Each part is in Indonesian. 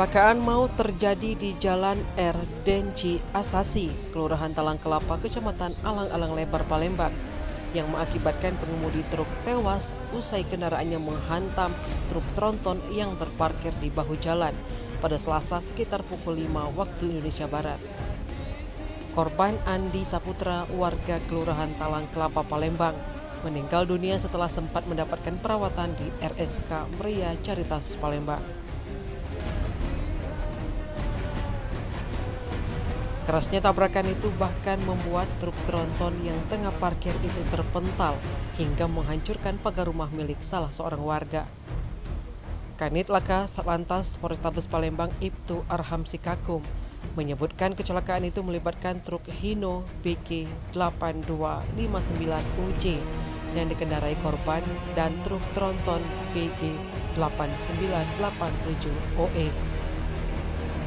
Kecelakaan maut terjadi di Jalan R. Denci Asasi, Kelurahan Talang Kelapa, Kecamatan Alang-Alang Lebar, Palembang, yang mengakibatkan pengemudi truk tewas usai kendaraannya menghantam truk tronton yang terparkir di bahu jalan pada Selasa sekitar pukul 5 waktu Indonesia Barat. Korban Andi Saputra, warga Kelurahan Talang Kelapa, Palembang, meninggal dunia setelah sempat mendapatkan perawatan di RSK Meriah Caritas Palembang. Kerasnya tabrakan itu bahkan membuat truk tronton yang tengah parkir itu terpental hingga menghancurkan pagar rumah milik salah seorang warga. Kanit Laka Satlantas Polrestabes Palembang Ibtu Arham Sikakum menyebutkan kecelakaan itu melibatkan truk Hino BK 8259 UJ yang dikendarai korban dan truk tronton BG 8987 OE.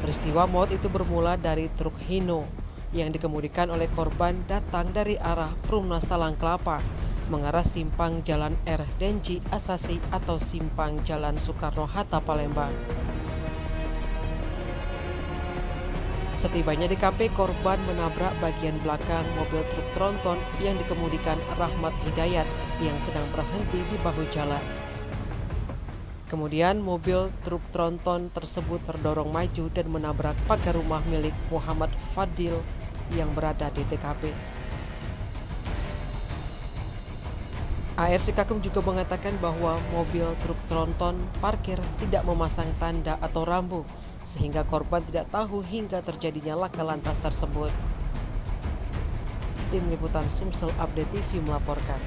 Peristiwa maut itu bermula dari truk Hino yang dikemudikan oleh korban datang dari arah Perumnas Talang Kelapa mengarah simpang Jalan R. Denci Asasi atau simpang Jalan Soekarno-Hatta, Palembang. Setibanya di KP, korban menabrak bagian belakang mobil truk tronton yang dikemudikan Rahmat Hidayat yang sedang berhenti di bahu jalan. Kemudian mobil truk tronton tersebut terdorong maju dan menabrak pagar rumah milik Muhammad Fadil yang berada di TKP. AR Sikakum juga mengatakan bahwa mobil truk tronton parkir tidak memasang tanda atau rambu sehingga korban tidak tahu hingga terjadinya laka lantas tersebut. Tim Liputan Sumsel Update TV melaporkan.